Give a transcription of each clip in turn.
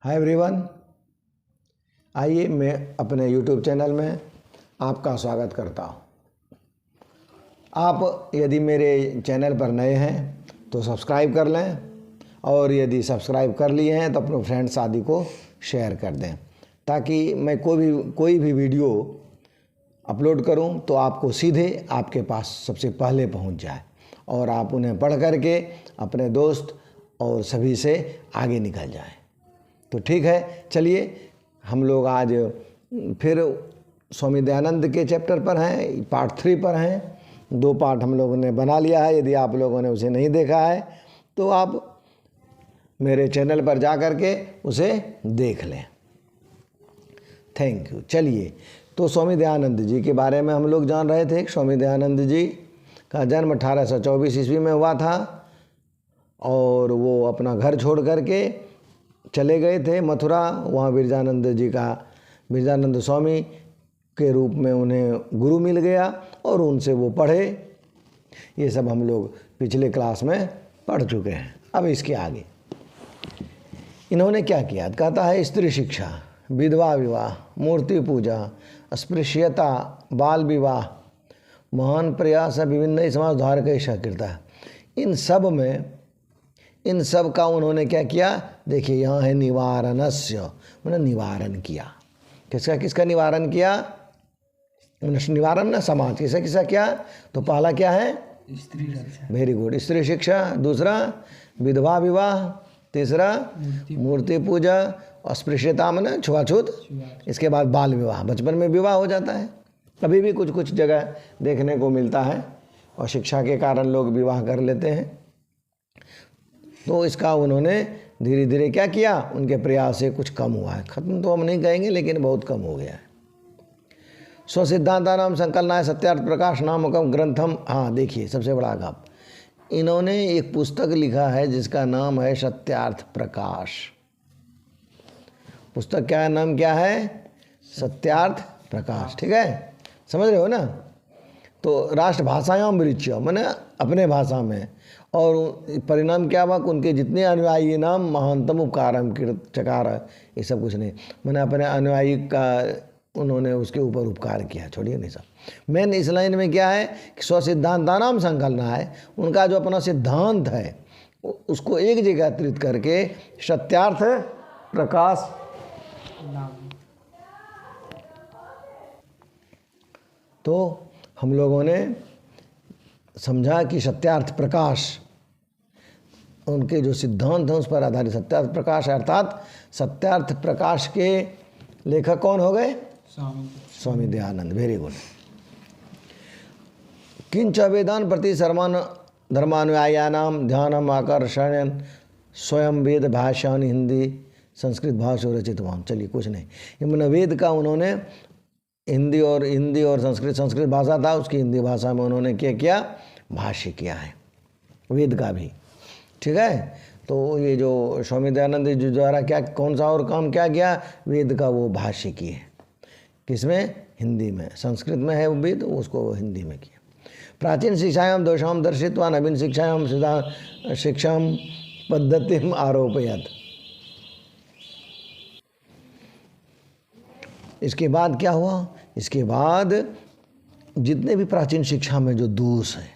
Hi everyone, आइए मैं अपने यूट्यूब चैनल में आपका स्वागत करता हूँ। आप यदि मेरे चैनल पर नए हैं तो सब्सक्राइब कर लें, और यदि सब्सक्राइब कर लिए हैं तो अपने फ्रेंड्स आदि को शेयर कर दें, ताकि मैं कोई भी वीडियो अपलोड करूं तो आपको सीधे आपके पास सबसे पहले पहुंच जाए और आप उन्हें पढ़ करके अपने दोस्त और सभी से आगे निकल जाएं। तो ठीक है, चलिए हम लोग आज फिर स्वामी दयानंद के चैप्टर पर हैं, पार्ट 3 पर हैं। 2 पार्ट हम लोगों ने बना लिया है। यदि आप लोगों ने उसे नहीं देखा है तो आप मेरे चैनल पर जा कर के उसे देख लें। Thank you. चलिए, तो स्वामी दयानंद जी के बारे में हम लोग जान रहे थे। स्वामी दयानंद जी का जन्म 1824 ईस्वी में हुआ था और वो अपना घर छोड़ करके चले गए थे मथुरा। वहाँ बिरजानंद स्वामी के रूप में उन्हें गुरु मिल गया और उनसे वो पढ़े। ये सब हम लोग पिछले क्लास में पढ़ चुके हैं। अब इसके आगे इन्होंने क्या किया, कहता है स्त्री शिक्षा, विधवा विवाह, मूर्ति पूजा, अस्पृश्यता, बाल विवाह, महान प्रयास, विभिन्न समाज उद्धार का इच्छा करता है। इन सब का उन्होंने क्या किया, देखिए यहाँ है निवारणस्य, मैंने निवारण किया। किसका निवारण किया? निवारण ना समाज किसा किया। तो पहला क्या है? स्त्री रक्षा। वेरी गुड, स्त्री शिक्षा। दूसरा विधवा विवाह। तीसरा मूर्ति पूजा। अस्पृश्यता मैंने छुआछूत। इसके बाद बाल विवाह, बचपन में विवाह हो जाता है। अभी भी कुछ जगह देखने को मिलता है और शिक्षा के कारण लोग विवाह कर लेते हैं। तो इसका उन्होंने धीरे धीरे क्या किया, उनके प्रयास से कुछ कम हुआ है। खत्म तो हम नहीं कहेंगे, लेकिन बहुत कम हो गया है। स्वसिद्धांतानाम संकलनाय सत्यार्थ प्रकाश नामकम ग्रंथम। हाँ देखिए, सबसे बड़ा गप, इन्होंने एक पुस्तक लिखा है जिसका नाम है सत्यार्थ प्रकाश। पुस्तक क्या है, नाम क्या है? सत्यार्थ प्रकाश। ठीक है, समझ रहे हो ना। तो राष्ट्रभाषायाम विरिच्य, मैंने अपने भाषा में, और परिणाम क्या हुआ, उनके जितने अनुयायी नाम महानतम उपकारम चकार, ये सब कुछ नहीं, मैंने अपने अनुयायी का उन्होंने उसके ऊपर उपकार किया। छोड़िए नहीं सब। मेन इस लाइन में क्या है कि स्वसिद्धांतानाम संकलना है, उनका जो अपना सिद्धांत है उसको एक जगह एकत्रित करके सत्यार्थ प्रकाश। तो हम लोगों ने समझा कि सत्यार्थ प्रकाश, उनके जो सिद्धांत हैं उस पर आधारित सत्यार्थ प्रकाश, अर्थात सत्यार्थ प्रकाश के लेखक कौन हो गए? स्वामी दयानंद। Very good. किंच वेदान प्रति सर्वान धर्मानुयायानाम ध्यानम आकर्षण स्वयं वेद भाषान हिंदी संस्कृत भाषा रचितवान। चलिए कुछ नहीं, ये वेद का उन्होंने हिंदी और संस्कृत भाषा था, उसकी हिंदी भाषा में उन्होंने क्या किया, भाष्य किया है वेद का भी। ठीक है, तो ये जो स्वामी दयानंद जी द्वारा क्या कौन सा और काम क्या किया, वेद का वो भाष्य किए। किसमें? हिंदी में। संस्कृत में है वो वेद, उसको हिंदी में किया। प्राचीन शिक्षायाम दोषाम दर्शित्वा नवीन शिक्षायाम शिक्षाम पद्धतिम आरोपयत। इसके बाद क्या हुआ, इसके बाद जितने भी प्राचीन शिक्षा में जो दोष है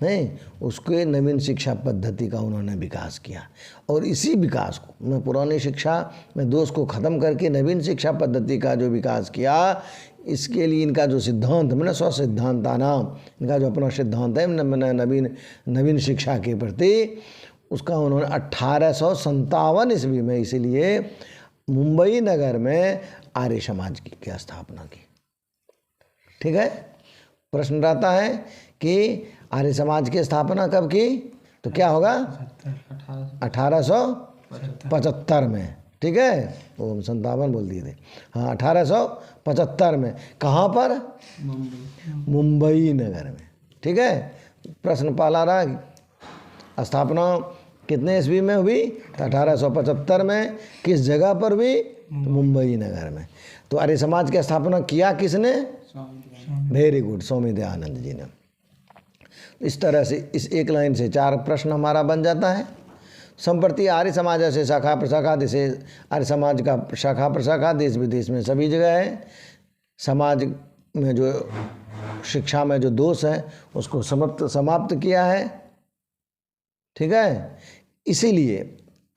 नहीं, उसके नवीन शिक्षा पद्धति का उन्होंने विकास किया। और इसी विकास को मैं पुरानी शिक्षा में दोष को ख़त्म करके नवीन शिक्षा पद्धति का जो विकास किया, इसके लिए इनका जो सिद्धांत मैंने स्वसिद्धांतानाम, इनका जो अपना सिद्धांत है नवीन शिक्षा के प्रति, उसका उन्होंने 1857 ईस्वी में इसीलिए मुंबई नगर में आर्य समाज की स्थापना की। ठीक है, प्रश्न रहता है कि आर्य समाज की स्थापना कब की, तो क्या होगा? 1875 में। ठीक है, वो 57 बोल दिए थे। हाँ, 1875 में। कहाँ पर? मुंबई नगर में। ठीक है, प्रश्न पहला रहा, स्थापना कितने ईस्वी में हुई? 1875 में। किस जगह पर हुई? तो मुंबई नगर में। तो आर्य समाज की स्थापना किया किसने? वेरी गुड, स्वामी दयानंद जी ने। इस तरह से इस एक लाइन से 4 प्रश्न हमारा बन जाता है। संप्रति आर्य समाज से शाखा प्रशाखा देशे, आर्य समाज का शाखा प्रशाखा देश विदेश में सभी जगह है। समाज में जो शिक्षा में जो दोष है उसको समाप्त किया है। ठीक है, इसीलिए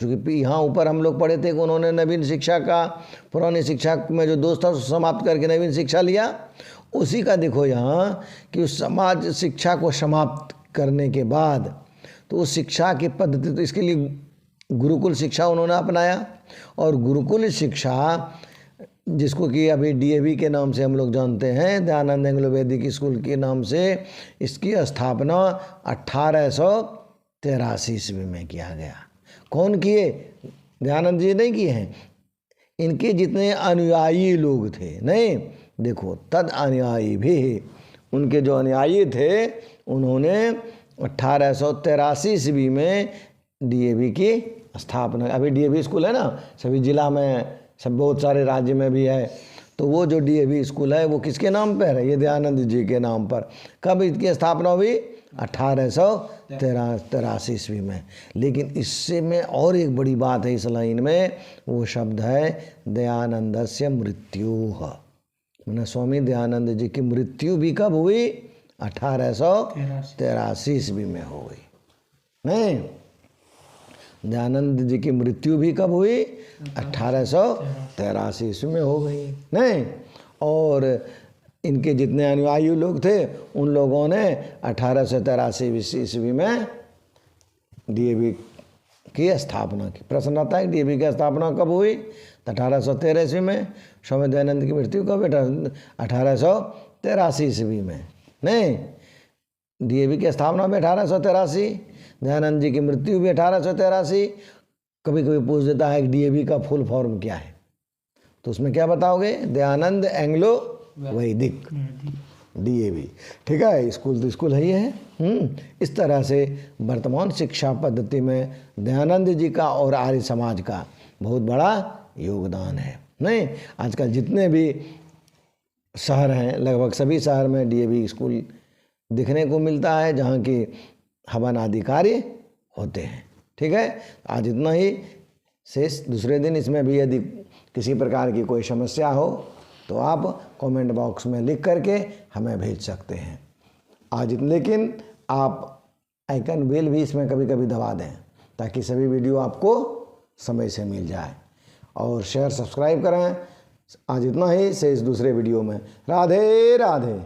क्योंकि यहाँ ऊपर हम लोग पढ़े थे कि उन्होंने नवीन शिक्षा का, पुरानी शिक्षा में जो दोष था उसको समाप्त करके नवीन शिक्षा लिया। उसी का देखो यहाँ कि उस समाज शिक्षा को समाप्त करने के बाद तो उस शिक्षा की पद्धति, तो इसके लिए गुरुकुल शिक्षा उन्होंने अपनाया। और गुरुकुल शिक्षा जिसको कि अभी DAV के नाम से हम लोग जानते हैं, दयानंद एंग्लो वैदिक स्कूल के नाम से, इसकी स्थापना 1883 ईस्वी में किया गया। कौन किए? दयानंद जी नहीं किए हैं, इनके जितने अनुयायी लोग थे, नहीं देखो तद अनुयायी भी, उनके जो अनुयायी थे उन्होंने 1883 ईस्वी में DAV की स्थापना। अभी DAV स्कूल है ना, सभी जिला में, सब बहुत सारे राज्य में भी है। तो वो जो DAV स्कूल है वो किसके नाम पर है? ये दयानंद जी के नाम पर। कब इसकी स्थापना हुई? 1883 ईस्वी में। लेकिन इससे में और एक बड़ी बात है इस लाइन में, वो शब्द है दयानंदस्य मृत्युः। मैंने स्वामी दयानंद जी की मृत्यु भी कब हुई? 1883 ईस्वी में हो गई। नहीं, दयानंद जी की मृत्यु भी कब हुई? 1883 ईस्वी में हो गई। नहीं, और इनके जितने अनुयायी लोग थे उन लोगों ने 1883 ईस्वी में DAV की स्थापना की। प्रश्न आता है DAV की स्थापना कब हुई? 1813 ईस्वी में। स्वामी दयानंद की मृत्यु कब? 1883 ईस्वी में। नहीं, DAV की स्थापना भी 1883, दयानंद जी की मृत्यु भी 1883। कभी कभी पूछ देता है कि DAV का फुल फॉर्म क्या है, तो उसमें क्या बताओगे? दयानंद एंग्लो वैदिक DAV। ठीक है, स्कूल तो स्कूल है ही है। इस तरह से वर्तमान शिक्षा पद्धति में दयानंद जी का और आर्य समाज का बहुत बड़ा योगदान है। नहीं, आजकल जितने भी शहर हैं, लगभग सभी शहर में DAV स्कूल दिखने को मिलता है, जहाँ की हवन आदि कार्य होते हैं। ठीक है, आज इतना ही। शेष दूसरे दिन इसमें भी यदि किसी प्रकार की कोई समस्या हो तो आप कमेंट बॉक्स में लिख करके हमें भेज सकते हैं। आज लेकिन आप आइकन बेल भी इसमें कभी कभी दबा दें ताकि सभी वीडियो आपको समय से मिल जाए, और शेयर सब्सक्राइब करें। आज इतना ही, शेष दूसरे वीडियो में। राधे राधे।